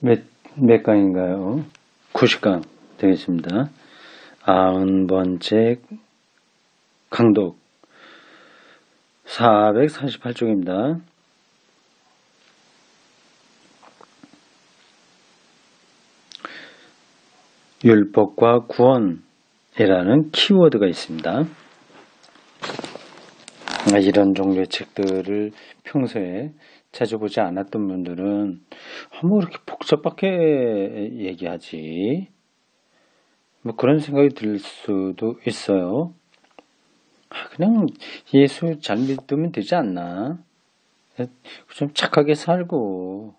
몇 강인가요? 90강 되겠습니다. 90번째 강독 448쪽입니다. 율법과 구원이라는 키워드가 있습니다. 이런 종류의 책들을 평소에 자주 보지 않았던 분들은 뭐 이렇게 복잡하게 얘기하지? 뭐 그런 생각이 들 수도 있어요. 그냥 예수 잘 믿으면 되지 않나? 좀 착하게 살고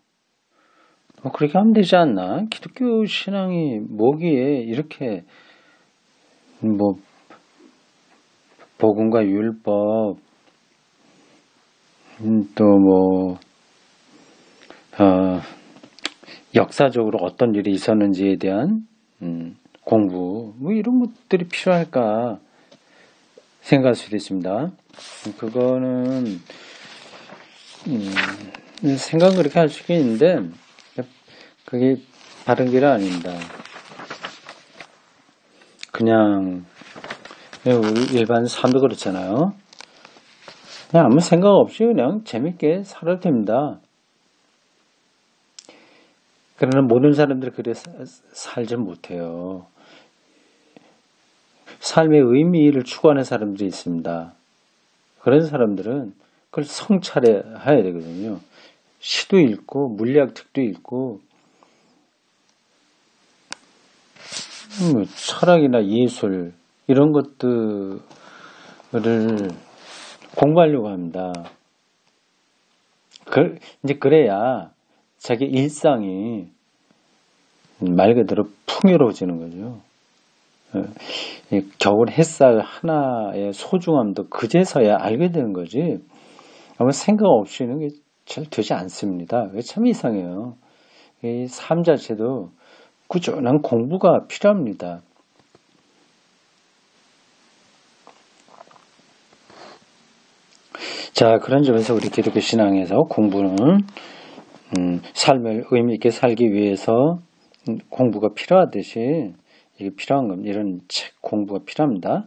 뭐 그렇게 하면 되지 않나? 기독교 신앙이 뭐기에 이렇게 뭐 복음과 율법 또 뭐 역사적으로 어떤 일이 있었는지에 대한 공부 뭐 이런 것들이 필요할까 생각할 수도 있습니다. 그거는 생각은 그렇게 할 수 있는데 그게 바른 길은 아닙니다. 그냥 우리 일반 사람도 그렇잖아요. 그냥 아무 생각 없이 그냥 재밌게 살아도 됩니다. 그러나 모든 사람들이 그래 살지 못해요. 삶의 의미를 추구하는 사람들이 있습니다. 그런 사람들은 그걸 성찰해야 되거든요. 시도 읽고 물리학 책도 읽고 철학이나 예술 이런 것들을 공부하려고 합니다. 이제 그래야 자기 일상이 말 그대로 풍요로워지는 거죠. 겨울 햇살 하나의 소중함도 그제서야 알게 되는 거지. 아마 생각 없이는 게 잘 되지 않습니다. 참 이상해요. 이 삶 자체도 꾸준한 공부가 필요합니다. 자, 그런 점에서 우리 기독교 신앙에서 공부는 삶을 의미 있게 살기 위해서 공부가 필요하듯이 이게 필요한 겁니다. 이런 책 공부가 필요합니다.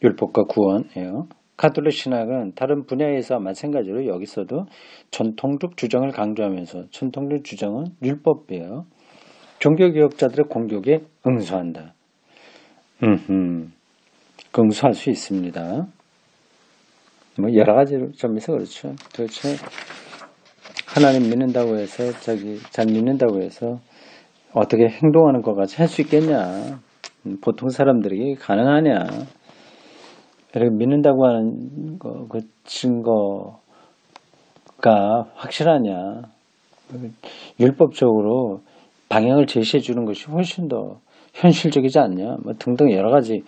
율법과 구원이에요. 가톨릭 신학은 다른 분야에서 마찬가지로 여기서도 전통적 주장을 강조하면서 전통적 주장은 율법이에요. 종교개혁자들의 공격에 응수한다. 응수할 수 있습니다. 뭐 여러 가지 점에서 그렇죠. 도대체 하나님 믿는다고 해서 잘 믿는다고 해서 어떻게 행동하는 것 같이 할 수 있겠냐? 보통 사람들에게 가능하냐? 이렇게 믿는다고 하는 그 증거가 확실하냐? 율법적으로 방향을 제시해 주는 것이 훨씬 더 현실적이지 않냐? 뭐 등등 여러 가지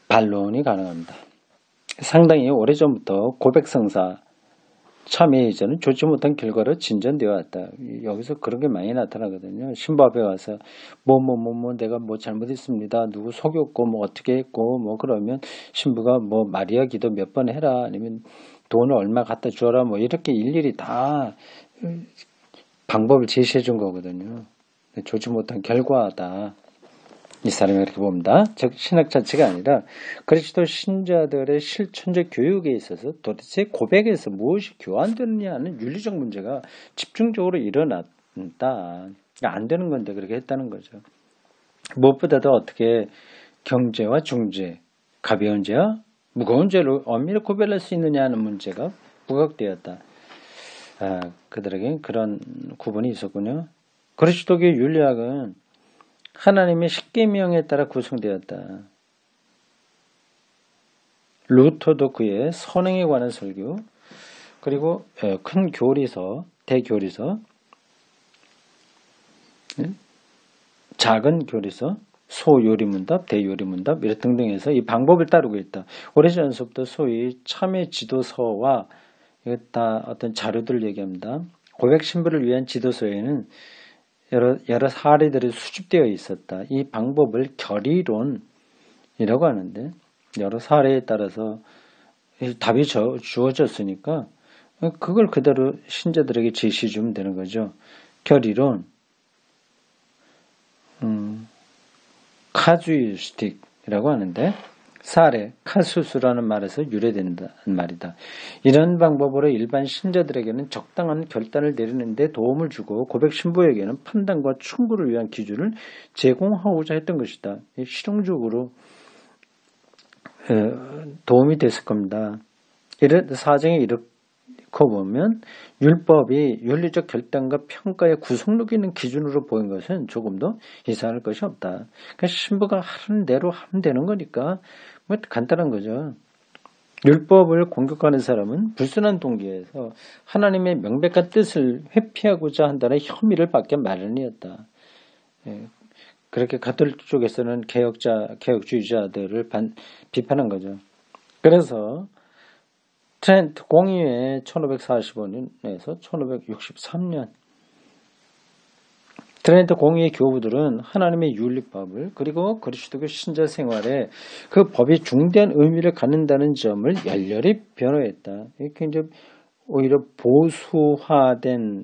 반론이 가능합니다. 상당히 오래전부터 고백성사 참여 이전은 좋지 못한 결과로 진전되어 왔다. 여기서 그런 게 많이 나타나거든요. 신부 앞에 와서 내가 뭐 잘못했습니다. 누구 속였고 뭐 어떻게 했고 뭐 그러면 신부가 뭐 마리아 기도 몇 번 해라 아니면 돈을 얼마 갖다 주어라 뭐 이렇게 일일이 다 방법을 제시해 준 거거든요. 좋지 못한 결과다. 이 사람이 그렇게 봅니다. 즉 신학 자체가 아니라 그리스도 신자들의 실천적 교육에 있어서 도대체 고백에서 무엇이 교환되느냐는 윤리적 문제가 집중적으로 일어났다. 안 되는 건데 그렇게 했다는 거죠. 무엇보다도 어떻게 경제와 중죄, 가벼운 죄와 무거운 죄로 엄밀히 구별할 수 있느냐는 문제가 부각되었다. 그들에게 그런 구분이 있었군요. 그리스도교 윤리학은 하나님의 십계명에 따라 구성되었다. 루터도 그의 선행에 관한 설교, 그리고 큰 교리서, 대교리서, 작은 교리서, 소요리문답, 대요리문답 이런 등등해서 이 방법을 따르고 있다. 오래전부터 소위 참회 지도서와 이거 다 어떤 자료들을 얘기합니다. 고백 신부를 위한 지도서에는 여러 사례들이 수집되어 있었다. 이 방법을 결의론이라고 하는데 여러 사례에 따라서 답이 주어졌으니까 그걸 그대로 신자들에게 제시해 주면 되는 거죠. 결이론, 카주이스틱이라고 하는데 사례, 카수수라는 말에서 유래된다는 말이다. 이런 방법으로 일반 신자들에게는 적당한 결단을 내리는 데 도움을 주고 고백 신부에게는 판단과 충고를 위한 기준을 제공하고자 했던 것이다. 실용적으로 도움이 됐을 겁니다. 이런 사정이 이렇게 보면 율법이 윤리적 결단과 평가의 구속력 있는 기준으로 보인 것은 조금 더 이상할 것이 없다. 그러니까 신부가 하는 대로 하면 되는 거니까 뭐 간단한 거죠. 율법을 공격하는 사람은 불순한 동기에서 하나님의 명백한 뜻을 회피하고자 한다는 혐의를 받게 마련이었다. 그렇게 가톨릭 쪽에서는 개혁주의자들을 비판한 거죠. 그래서 트렌트 공의회 1545년에서 1563년 트렌트 공의회 교부들은 하나님의 윤리법을 그리고 그리스도교 신자 생활에 그 법이 중대한 의미를 갖는다는 점을 열렬히 변호했다. 이게 이제 오히려 보수화된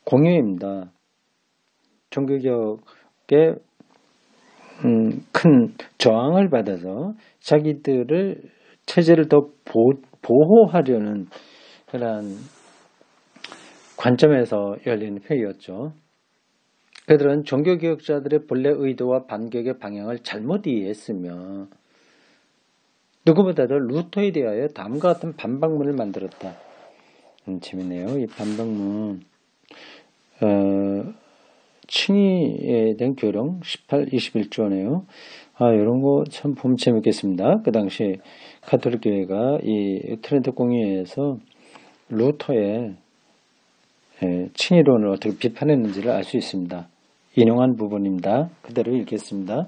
공의회입니다. 종교개혁에 큰 저항을 받아서 자기들을 체제를 더 보호하려는 그런 관점에서 열린 회의였죠. 그들은 종교개혁자들의 본래 의도와 반격의 방향을 잘못 이해했으며 누구보다도 루터에 대하여 다음과 같은 반박문을 만들었다. 재밌네요. 이 반박문 칭의에 대한 교령 18, 21조네요. 이런 거 참 보면 재밌겠습니다. 그 당시 가톨릭 교회가 이 트렌트 공의회에서 루터의 칭의론을 어떻게 비판했는지를 알 수 있습니다. 인용한 부분입니다. 그대로 읽겠습니다.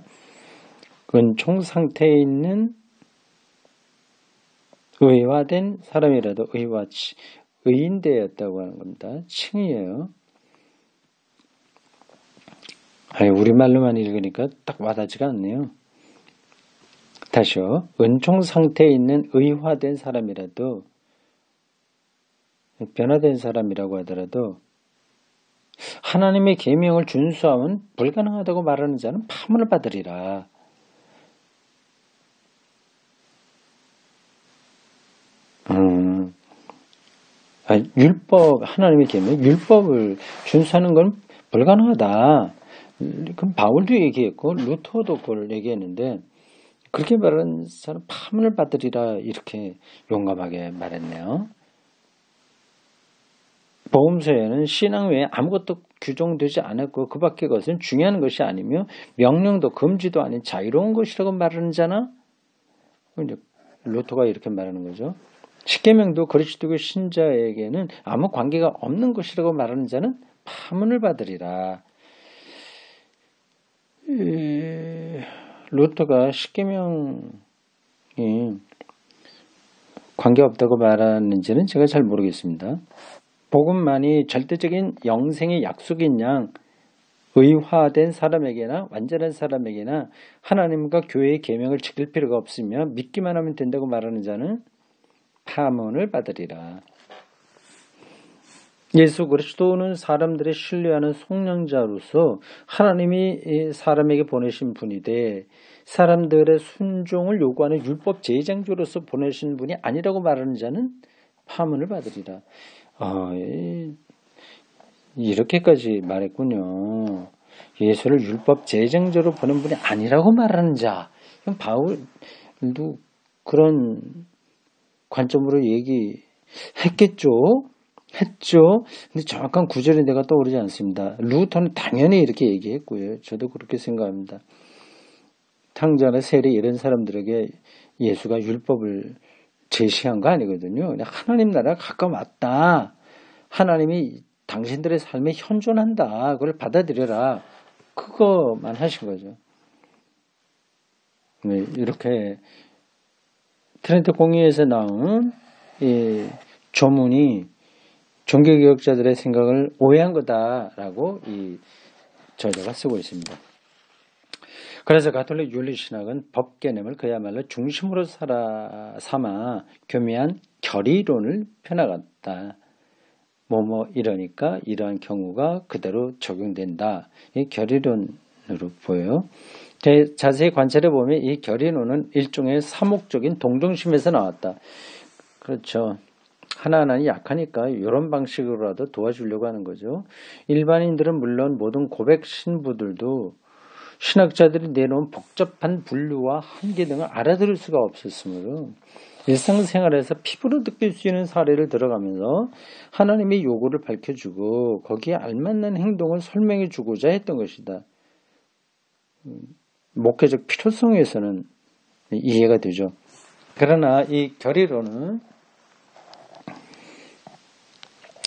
은총 상태에 있는 의화된 사람이라도 의인되었다고 하는 겁니다. 칭의예요. 우리말로만 읽으니까 딱 와닿지가 않네요. 다시요. 은총 상태에 있는 의화된 사람이라도 변화된 사람이라고 하더라도 하나님의 계명을 준수하면 불가능하다고 말하는 자는 파문을 받으리라. 율법, 하나님의 계명, 율법을 준수하는 건 불가능하다. 그럼 바울도 얘기했고 루터도 그걸 얘기했는데 그렇게 말하는 사람 파문을 받으리라 이렇게 용감하게 말했네요. 복음서에는 신앙 외에 아무것도 규정되지 않았고 그 밖의 것은 중요한 것이 아니며 명령도 금지도 아닌 자유로운 것이라고 말하는 자나 이제 루터가 이렇게 말하는 거죠. 십계명도 그리스도교 신자에게는 아무 관계가 없는 것이라고 말하는 자는 파문을 받으리라. 루터가 십계명이 관계없다고 말하는지는 제가 잘 모르겠습니다. 복음만이 절대적인 영생의 약속인 양 의화된 사람에게나 완전한 사람에게나 하나님과 교회의 계명을 지킬 필요가 없으며 믿기만 하면 된다고 말하는 자는 파문을 받으리라. 예수 그리스도는 사람들의 신뢰하는 속량자로서 하나님이 사람에게 보내신 분이되 사람들의 순종을 요구하는 율법 제장주로서 보내신 분이 아니라고 말하는 자는 파문을 받으리라. 이렇게까지 말했군요. 예수를 율법 제정자로 보는 분이 아니라고 말하는 자. 바울도 그런 관점으로 얘기했겠죠. 했죠. 근데 정확한 구절이 내가 떠오르지 않습니다. 루터는 당연히 이렇게 얘기했고요. 저도 그렇게 생각합니다. 탕자나 세례 이런 사람들에게 예수가 율법을 제시한 거 아니거든요. 그냥 하나님 나라가 가까웠다. 하나님이 당신들의 삶에 현존한다. 그걸 받아들여라. 그거만 하신 거죠. 이렇게 트렌트 공의회에서 나온 이 조문이 종교개혁자들의 생각을 오해한 거다라고 이 저자가 쓰고 있습니다. 그래서 가톨릭 윤리신학은 법 개념을 그야말로 중심으로 삼아 교묘한 결의론을 펴나갔다. 이러니까 이러한 경우가 그대로 적용된다. 이 결의론으로 보여요. 자세히 관찰해 보면 이 결의론은 일종의 사목적인 동정심에서 나왔다. 그렇죠. 하나하나 약하니까 이런 방식으로라도 도와주려고 하는 거죠. 일반인들은 물론 모든 고백 신부들도 신학자들이 내놓은 복잡한 분류와 한계 등을 알아들을 수가 없었으므로 일상생활에서 피부로 느낄 수 있는 사례를 들어가면서 하나님의 요구를 밝혀주고 거기에 알맞는 행동을 설명해 주고자 했던 것이다. 목회적 필요성에서는 이해가 되죠. 그러나 이 결의론은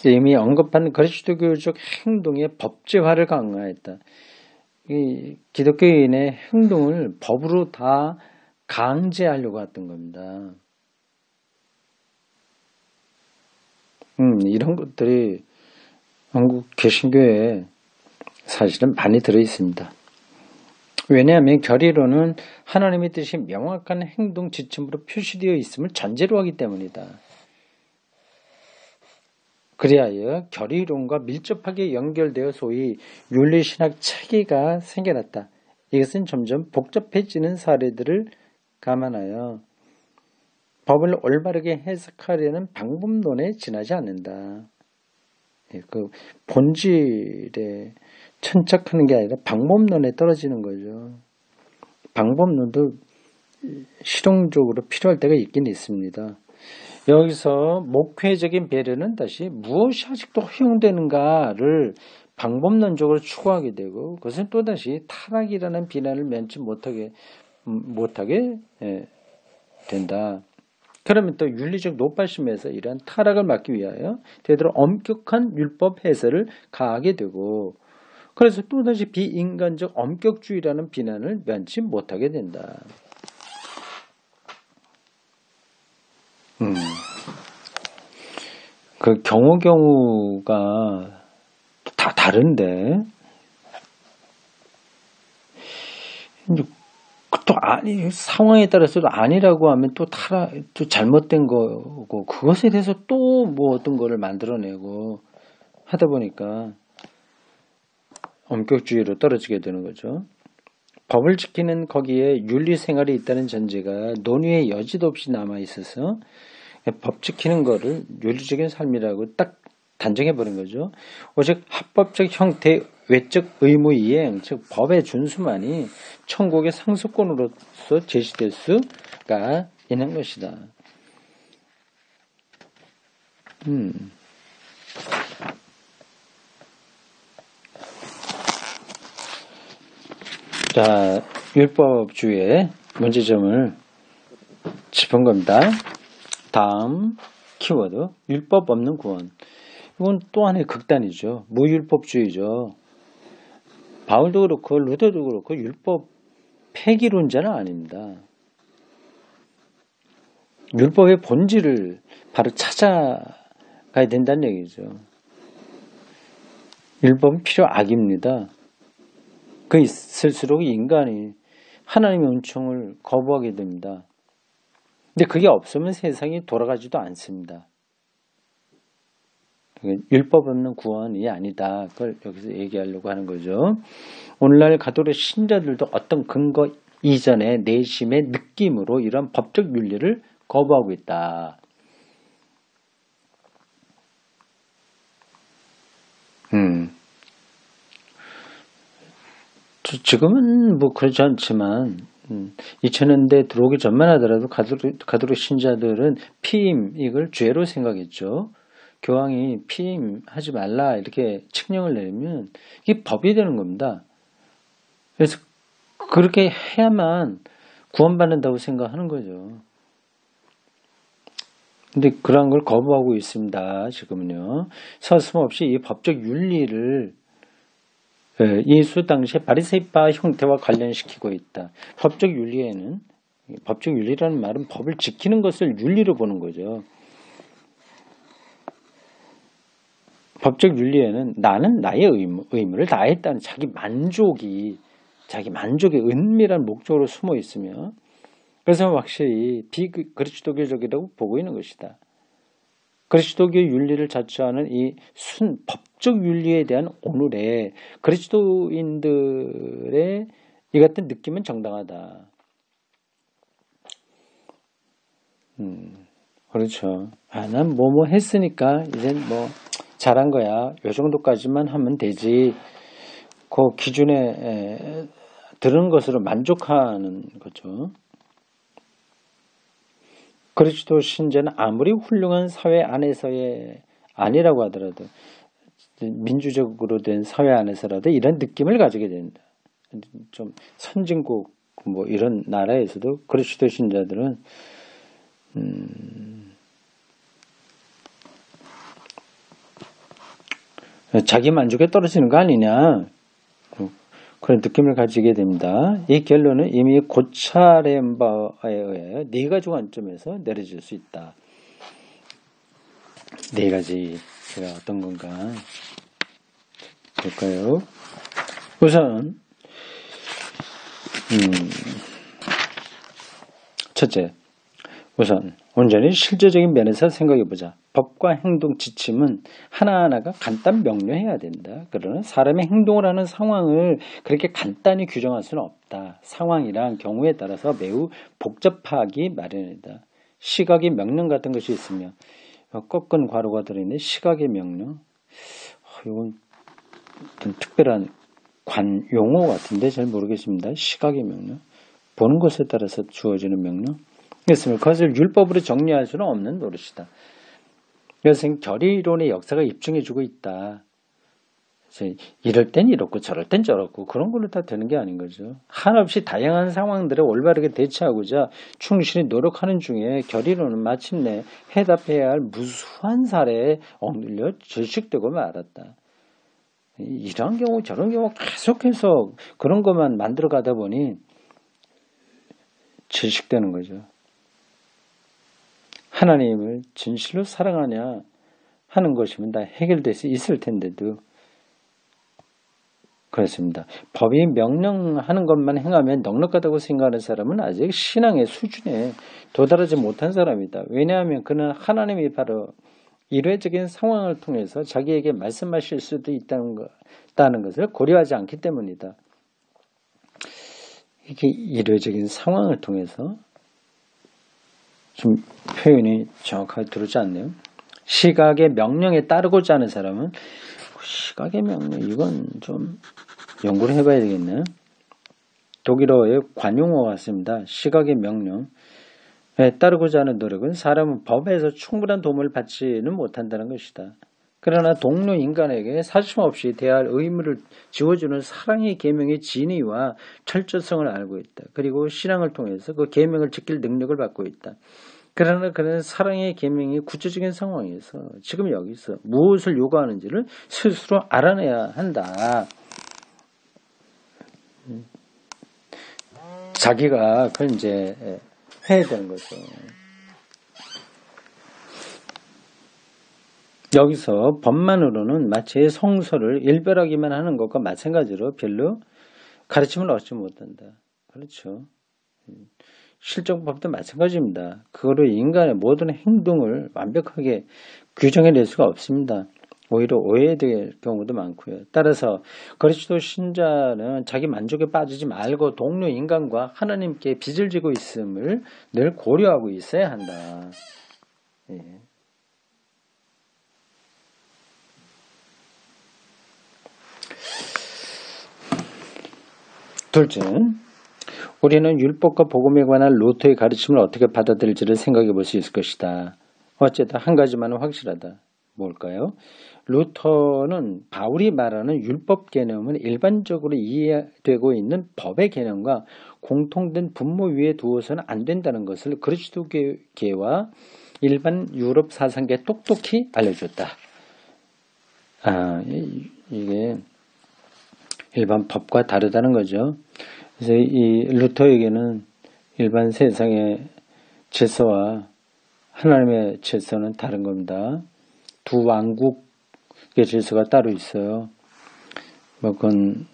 이미 언급한 그리스도교적 행동의 법제화를 강화했다. 이 기독교인의 행동을 법으로 다 강제하려고 했던 겁니다. 이런 것들이 한국 개신교에 사실은 많이 들어 있습니다. 왜냐하면 결의론은 하나님의 뜻이 명확한 행동 지침으로 표시되어 있음을 전제로 하기 때문이다. 그리하여 결의론과 밀접하게 연결되어 소위 윤리신학 체계가 생겨났다. 이것은 점점 복잡해지는 사례들을 감안하여 법을 올바르게 해석하려는 방법론에 지나지 않는다. 그 본질에 천착하는 게 아니라 방법론에 떨어지는 거죠. 방법론도 실용적으로 필요할 때가 있긴 있습니다. 여기서 목회적인 배려는 다시 무엇이 아직도 허용되는가를 방법론적으로 추구하게 되고 그것은 또다시 타락이라는 비난을 면치 못하게 된다. 그러면 또 윤리적 노발심에서 이러한 타락을 막기 위하여 되도록 엄격한 율법 해설을 가하게 되고 그래서 또다시 비인간적 엄격주의라는 비난을 면치 못하게 된다. 그 경우가 다 다른데 또 아니 상황에 따라서도 아니라고 하면 또 잘못된 거고 그것에 대해서 또 뭐 어떤 거를 만들어내고 하다 보니까 엄격주의로 떨어지게 되는 거죠. 법을 지키는 거기에 윤리 생활이 있다는 전제가 논의의 여지도 없이 남아 있어서 법 지키는 거를 윤리적인 삶이라고 딱 단정해버린 거죠. 오직 합법적 형태의 외적 의무 이행, 즉 법의 준수만이 천국의 상속권으로서 제시될 수가 있는 것이다. 자, 율법주의의 문제점을 짚은 겁니다. 다음 키워드, 율법 없는 구원. 이건 또 하나의 극단이죠. 무율법주의죠. 바울도 그렇고 루터도 그렇고 율법 폐기론자는 아닙니다. 율법의 본질을 바로 찾아가야 된다는 얘기죠. 율법은 필요악입니다. 그 있을수록 인간이 하나님의 은총을 거부하게 됩니다. 근데 그게 없으면 세상이 돌아가지도 않습니다. 율법 없는 구원이 아니다. 그걸 여기서 얘기하려고 하는 거죠. 오늘날 가톨릭 신자들도 어떤 근거 이전의 내심의 느낌으로 이런 법적 윤리를 거부하고 있다. 지금은 뭐 그렇지 않지만 2000년대 들어오기 전만 하더라도 가톨릭 신자들은 피임 이걸 죄로 생각했죠. 교황이 피임하지 말라 이렇게 칙령을 내리면 이게 법이 되는 겁니다. 그래서 그렇게 해야만 구원받는다고 생각하는 거죠. 근데 그런 걸 거부하고 있습니다. 지금은요. 서슴없이 이 법적 윤리를 예수 당시의 바리새파 형태와 관련시키고 있다. 법적 윤리라는 말은 법을 지키는 것을 윤리로 보는 거죠. 법적 윤리에는 나는 나의 의무를 다했다는 자기 만족이 자기 만족의 은밀한 목적으로 숨어 있으며 그래서 확실히 비그리스도교적이라고 보고 있는 것이다. 그리스도교 윤리를 자처하는 이 법적 윤리에 대한 오늘의 그리스도인들의 이 같은 느낌은 정당하다. 그렇죠. 난 뭐뭐 했으니까 이젠 뭐 잘한 거야. 요 정도까지만 하면 되지. 그 기준에 들은 것으로 만족하는 거죠. 그리스도 신자는 아무리 훌륭한 사회 안에서의 아니라고 하더라도 민주적으로 된 사회 안에서라도 이런 느낌을 가지게 된다. 좀 선진국 뭐 이런 나라에서도 그리스도 신자들은 자기 만족에 떨어지는 거 아니냐 그런 느낌을 가지게 됩니다. 이 결론은 이미 고찰한 바에 의해 네 가지 관점에서 내려질 수 있다. 네 가지가 어떤 건가 볼까요? 우선 첫째, 우선 온전히 실제적인 면에서 생각해보자. 법과 행동 지침은 하나하나가 간단 명료해야 된다. 그러나 사람의 행동을 하는 상황을 그렇게 간단히 규정할 수는 없다. 상황이란 경우에 따라서 매우 복잡하기 마련이다. 시각의 명령 같은 것이 있으며 꺾은 괄호가 들어있는 시각의 명령. 이건 특별한 용어 같은데 잘 모르겠습니다. 시각의 명령. 보는 것에 따라서 주어지는 명령. 그렇습니다. 그것을 율법으로 정리할 수는 없는 노릇이다. 그래서 결의론의 역사가 입증해주고 있다. 이럴 땐 이렇고 저럴 땐 저렇고 그런 걸로 다 되는 게 아닌 거죠. 한없이 다양한 상황들에 올바르게 대처하고자 충실히 노력하는 중에 결의론은 마침내 해답해야 할 무수한 사례에 억눌려 질식되고 말았다. 이런 경우 저런 경우 계속해서 그런 것만 만들어 가다 보니 질식되는 거죠. 하나님을 진실로 사랑하냐 하는 것이면 다 해결될 수 있을 텐데도 그렇습니다. 법이 명령하는 것만 행하면 넉넉하다고 생각하는 사람은 아직 신앙의 수준에 도달하지 못한 사람이다. 왜냐하면 그는 하나님이 바로 일회적인 상황을 통해서 자기에게 말씀하실 수도 있다는 것을 고려하지 않기 때문이다. 이게 일회적인 상황을 통해서 좀 표현이 정확하게 들어오지 않네요. 시각의 명령에 따르고자 하는 사람은 시각의 명령 이건 좀 연구를 해봐야 되겠네요. 독일어의 관용어 같습니다. 시각의 명령에 따르고자 하는 노력은 사람은 법에서 충분한 도움을 받지는 못한다는 것이다. 그러나 동료 인간에게 사심없이 대할 의무를 지워주는 사랑의 계명의 진위와 철저성을 알고 있다. 그리고 신앙을 통해서 그 계명을 지킬 능력을 받고 있다. 그러나 그는 사랑의 계명이 구체적인 상황에서 지금 여기서 무엇을 요구하는지를 스스로 알아내야 한다. 자기가 그걸 이제 해야 되는 거죠. 여기서 법만으로는 마치 성서를 일별하기만 하는 것과 마찬가지로 별로 가르침을 얻지 못한다. 그렇죠. 실정법도 마찬가지입니다. 그거로 인간의 모든 행동을 완벽하게 규정해낼 수가 없습니다. 오히려 오해될 경우도 많고요. 따라서 그리스도 신자는 자기 만족에 빠지지 말고 동료 인간과 하나님께 빚을 지고 있음을 늘 고려하고 있어야 한다. 예. 둘째는 우리는 율법과 복음에 관한 루터의 가르침을 어떻게 받아들일지를 생각해 볼 수 있을 것이다. 어쨌든 한 가지만은 확실하다. 뭘까요? 루터는 바울이 말하는 율법 개념은 일반적으로 이해되고 있는 법의 개념과 공통된 분모 위에 두어서는 안 된다는 것을 그리스도계와 일반 유럽 사상계에 똑똑히 알려줬다. 이게 일반 법과 다르다는 거죠. 그래서 이 루터에게는 일반 세상의 질서와 하나님의 질서는 다른 겁니다. 두 왕국의 질서가 따로 있어요. 뭐 그건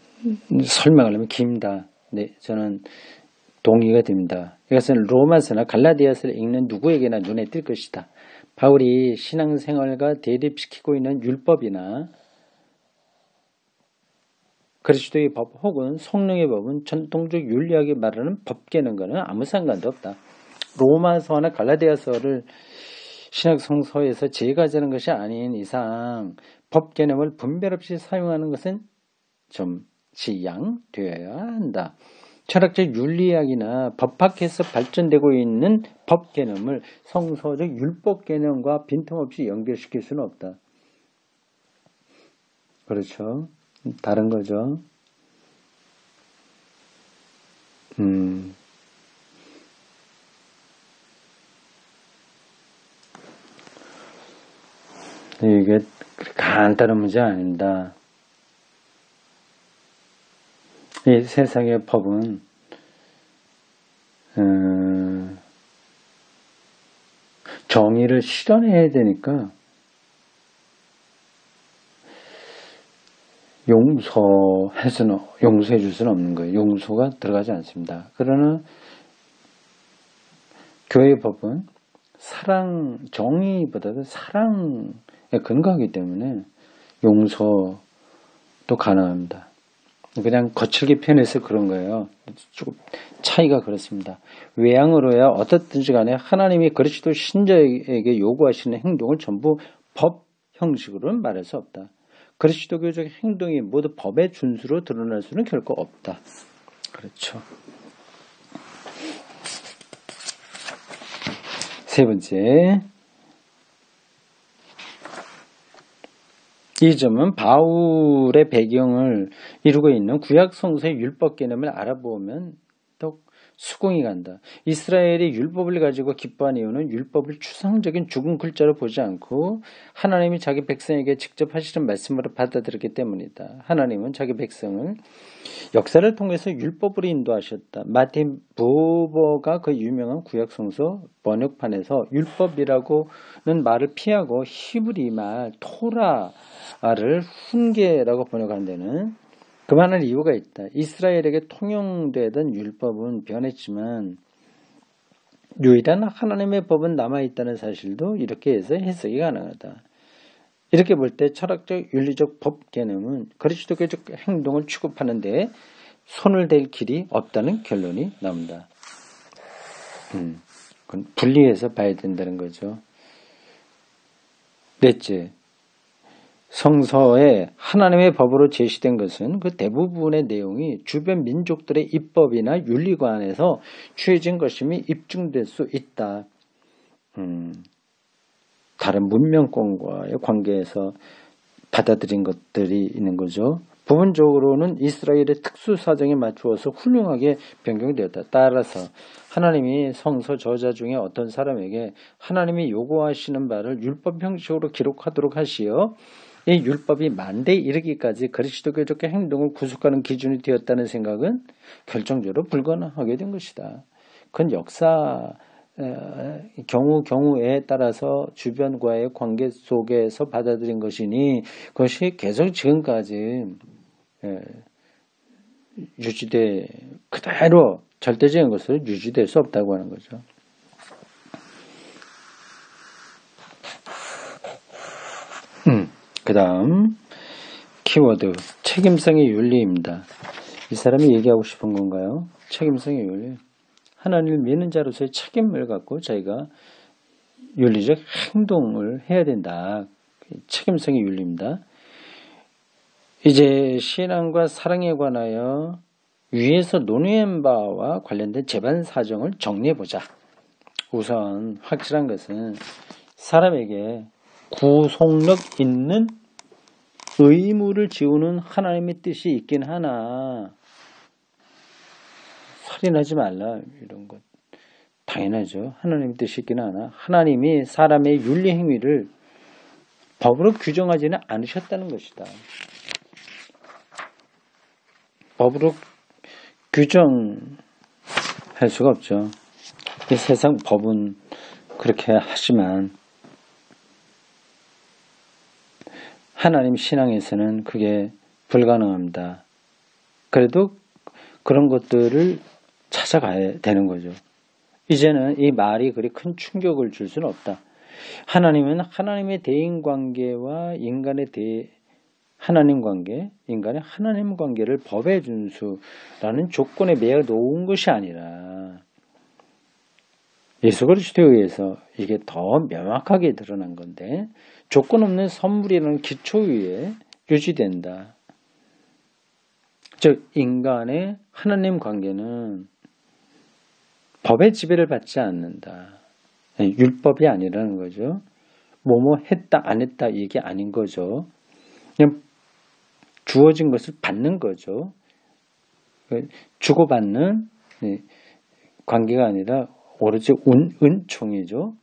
설명하려면 깁니다. 네, 저는 동의가 됩니다. 이것은 로마서나 갈라디아서를 읽는 누구에게나 눈에 띌 것이다. 바울이 신앙생활과 대립시키고 있는 율법이나 그리스도의 법 혹은 성령의 법은 전통적 윤리학이 말하는 법계는과는 아무 상관도 없다. 로마서나 갈라디아서를 신약성서에서 제거하자는 것이 아닌 이상 법 개념을 분별 없이 사용하는 것은 좀 지양되어야 한다. 철학적 윤리학이나 법학에서 발전되고 있는 법 개념을 성서적 율법 개념과 빈틈없이 연결시킬 수는 없다. 그렇죠. 다른 거죠. 이게 간단한 문제 아닙니다. 이 세상의 법은 정의를 실현해야 되니까 용서해 줄 수는 없는 거예요. 용서가 들어가지 않습니다. 그러나 교회의 법은 정의보다도 사랑에 근거하기 때문에 용서도 가능합니다. 그냥 거칠게 표현해서 그런 거예요. 조금 차이가 그렇습니다. 외양으로야 어떻든지 간에 하나님이 그리스도 신자에게 요구하시는 행동을 전부 법 형식으로는 말할 수 없다. 그리스도교적 행동이 모두 법의 준수로 드러날 수는 결코 없다. 그렇죠. 세 번째, 이 점은 바울의 배경을 이루고 있는 구약 성서의 율법 개념을 알아보면 또 수긍이 간다. 이스라엘이 율법을 가지고 기뻐한 이유는 율법을 추상적인 죽은 글자로 보지 않고 하나님이 자기 백성에게 직접 하시는 말씀으로 받아들였기 때문이다. 하나님은 자기 백성을 역사를 통해서 율법으로 인도하셨다. 마틴 부버가 그 유명한 구약 성서 번역판에서 율법이라고는 말을 피하고 히브리 말 토라를 훈계라고 번역한 데는 그만한 이유가 있다. 이스라엘에게 통용되던 율법은 변했지만 유일한 하나님의 법은 남아있다는 사실도 이렇게 해서 해석이 가능하다. 이렇게 볼 때 철학적 윤리적 법 개념은 그리스도교적 행동을 취급하는 데 손을 댈 길이 없다는 결론이 나옵니다. 그건 분리해서 봐야 된다는 거죠. 넷째, 성서에 하나님의 법으로 제시된 것은 그 대부분의 내용이 주변 민족들의 입법이나 윤리관에서 취해진 것임이 입증될 수 있다. 다른 문명권과의 관계에서 받아들인 것들이 있는 거죠. 부분적으로는 이스라엘의 특수 사정에 맞추어서 훌륭하게 변경되었다. 따라서 하나님이 성서 저자 중에 어떤 사람에게 하나님이 요구하시는 바를 율법 형식으로 기록하도록 하시어 이 율법이 만대에 이르기까지 그리스도교적 행동을 구속하는 기준이 되었다는 생각은 결정적으로 불가능하게 된 것이다. 그건 역사 경우에 따라서 주변과의 관계 속에서 받아들인 것이니 그것이 계속 지금까지 그대로 절대적인 것으로 유지될 수 없다고 하는 거죠. 그 다음 키워드 책임성의 윤리입니다. 이 사람이 얘기하고 싶은 건가요? 책임성의 윤리. 하나님을 믿는 자로서의 책임을 갖고 저희가 윤리적 행동을 해야 된다. 책임성의 윤리입니다. 이제 신앙과 사랑에 관하여 위에서 논의한 바와 관련된 재반 사정을 정리해보자. 우선 확실한 것은 사람에게 구속력 있는 의무를 지우는 하나님의 뜻이 있긴 하나 살인하지 말라 이런 것 당연하죠. 하나님의 뜻이 있긴 하나 하나님이 사람의 윤리 행위를 법으로 규정하지는 않으셨다는 것이다. 법으로 규정할 수가 없죠. 이 세상 법은 그렇게 하지만 하나님 신앙에서는 그게 불가능합니다. 그래도 그런 것들을 찾아가야 되는 거죠. 이제는 이 말이 그리 큰 충격을 줄 수는 없다. 하나님은 하나님의 대인관계와 인간의 하나님 관계, 인간의 하나님 관계를 법의 준수라는 조건에 매여 놓은 것이 아니라 예수 그리스도에 의해서 이게 더 명확하게 드러난 건데 조건 없는 선물이라는 기초 위에 유지된다. 즉 인간의 하나님 관계는 법의 지배를 받지 않는다. 율법이 아니라는 거죠. 뭐뭐 했다 안 했다 이게 아닌 거죠. 그냥 주어진 것을 받는 거죠. 주고받는 관계가 아니라 오로지 은총이죠.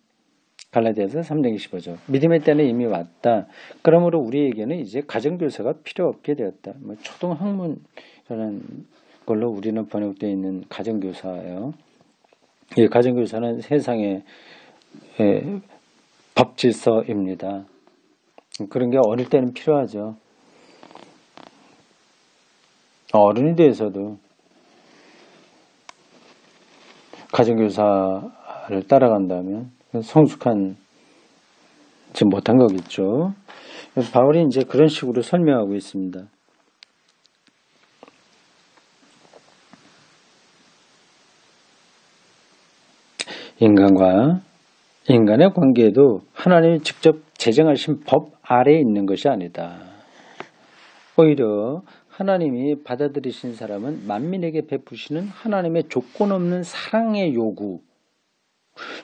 갈라디아서 3장 25절. 믿음의 때는 이미 왔다. 그러므로 우리에게는 이제 가정교사가 필요 없게 되었다. 초등학문이라는 걸로 우리는 번역되어 있는 가정교사예요. 이 가정교사는 세상의 법질서입니다. 그런 게 어릴 때는 필요하죠. 어른이 돼서도 가정교사를 따라간다면 성숙한지 못한 거겠죠. 그래서 바울이 이제 그런 식으로 설명하고 있습니다. 인간과 인간의 관계에도 하나님이 직접 제정하신 법 아래에 있는 것이 아니다. 오히려 하나님이 받아들이신 사람은 만민에게 베푸시는 하나님의 조건 없는 사랑의 요구,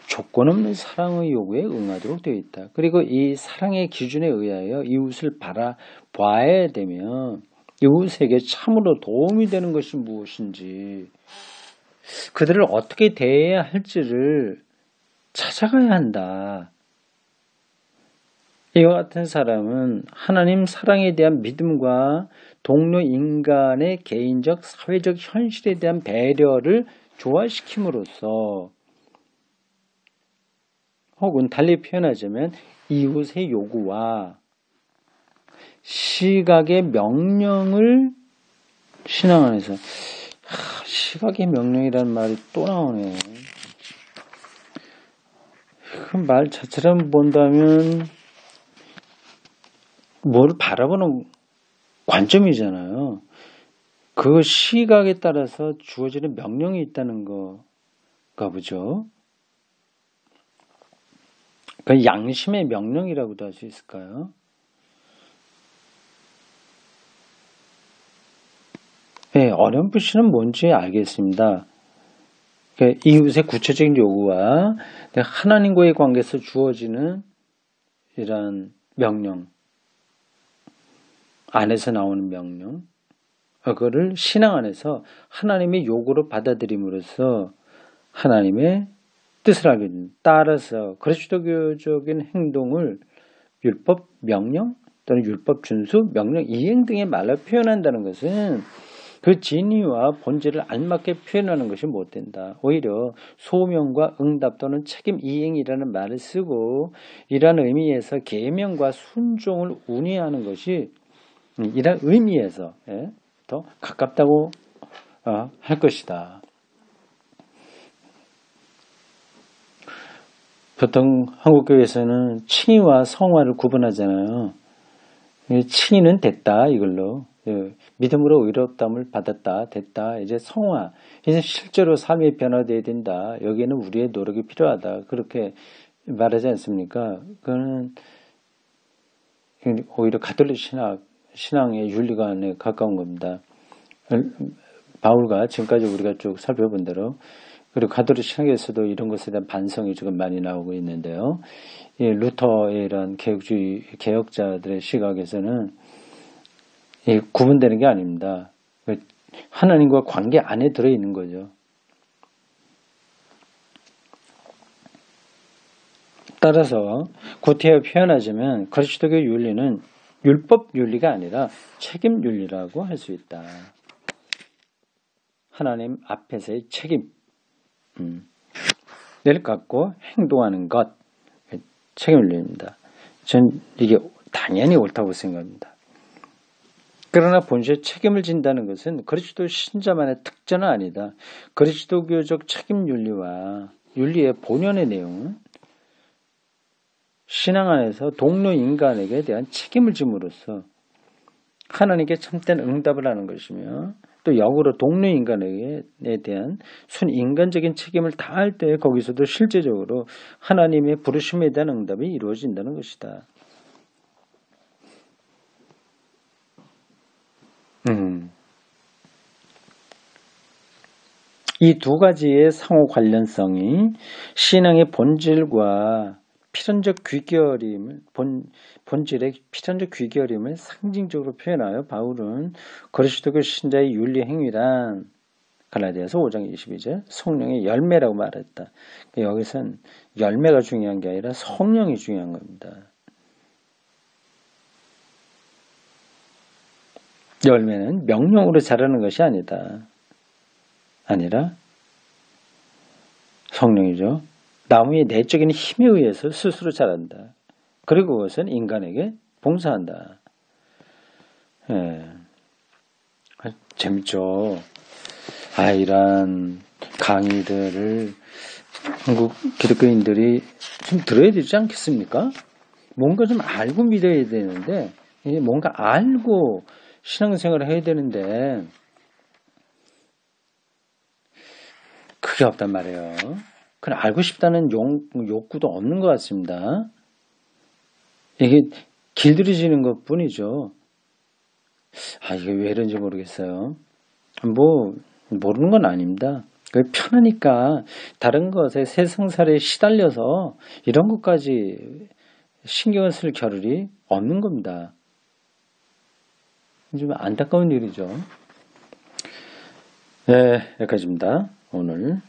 조건 없는 사랑의 요구에 응하도록 되어 있다. 그리고 이 사랑의 기준에 의하여 이웃을 바라봐야 되면 이웃에게 참으로 도움이 되는 것이 무엇인지 그들을 어떻게 대해야 할지를 찾아가야 한다. 이와 같은 사람은 하나님 사랑에 대한 믿음과 동료 인간의 개인적, 사회적 현실에 대한 배려를 조화시킴으로써 혹은 달리 표현하자면 이웃의 요구와 시각의 명령을 신앙 안에서 시각의 명령이라는 말이 또 나오네. 그 말 자체를 본다면 뭘 바라보는 관점이잖아요. 그 시각에 따라서 주어지는 명령이 있다는 거가 보죠. 그 양심의 명령이라고도 할 수 있을까요? 네, 어렴풋이는 뭔지 알겠습니다. 이웃의 구체적인 요구와 하나님과의 관계에서 주어지는 이러한 명령, 안에서 나오는 명령, 그거를 신앙 안에서 하나님의 요구로 받아들임으로써 하나님의 뜻을 알게 됩니다. 따라서 그리스도교적인 행동을 율법 명령 또는 율법 준수, 명령 이행 등의 말로 표현한다는 것은 그 진위와 본질을 알맞게 표현하는 것이 못 된다. 오히려 소명과 응답 또는 책임 이행이라는 말을 쓰고 이러한 의미에서 계명과 순종을 운이하는 것이 이런 의미에서 더 가깝다고 할 것이다. 보통 한국교회에서는 칭의와 성화를 구분하잖아요. 칭의는 됐다 이걸로 믿음으로 의롭다함을 받았다 됐다 이제 성화 이제 실제로 삶이 변화되어야 된다. 여기에는 우리의 노력이 필요하다. 그렇게 말하지 않습니까? 그거는 오히려 가톨릭 신앙의 윤리관에 가까운 겁니다. 바울과 지금까지 우리가 쭉 살펴본 대로 그리고 가톨릭 신학에서도 이런 것에 대한 반성이 지금 많이 나오고 있는데요. 이 루터의 이런 개혁주의 개혁자들의 시각에서는 구분되는 게 아닙니다. 하나님과 관계 안에 들어있는 거죠. 따라서 구태여 표현하자면 그리스도교 윤리는 율법 윤리가 아니라 책임 윤리라고 할 수 있다. 하나님 앞에서의 책임을 갖고 행동하는 것, 책임 윤리입니다. 전 이게 당연히 옳다고 생각합니다. 그러나 본시에 책임을 진다는 것은 그리스도 신자만의 특전은 아니다. 그리스도교적 책임 윤리와 윤리의 본연의 내용은 신앙 안에서 동료 인간에게 대한 책임을 짐으로써 하나님께 참된 응답을 하는 것이며, 또 역으로 동료 인간에게 대한 순인간적인 책임을 다할 때 거기서도 실제적으로 하나님의 부르심에 대한 응답이 이루어진다는 것이다. 이 두 가지의 상호 관련성이 신앙의 본질과 필연적 귀결임을 본질의 필연적 귀결임을 상징적으로 표현하여 바울은 그리스도교 신자의 윤리 행위란 갈라디아서 5장 22절 성령의 열매라고 말했다. 여기선 열매가 중요한 게 아니라 성령이 중요한 겁니다. 열매는 명령으로 자라는 것이 아니라 성령이죠. 나무의 내적인 힘에 의해서 스스로 자란다. 그리고 그것은 인간에게 봉사한다. 예. 재밌죠. 이런 강의들을 한국 기독교인들이 좀 들어야 되지 않겠습니까? 뭔가 좀 알고 믿어야 되는데, 뭔가 알고 신앙생활을 해야 되는데 그게 없단 말이에요. 그냥 알고 싶다는 욕구도 없는 것 같습니다. 이게 길들여지는 것 뿐이죠. 이게 왜 이런지 모르겠어요. 모르는 건 아닙니다. 편하니까 다른 것에 세상살에 시달려서 이런 것까지 신경을 쓸 겨를이 없는 겁니다. 좀 안타까운 일이죠. 네, 여기까지입니다. 오늘.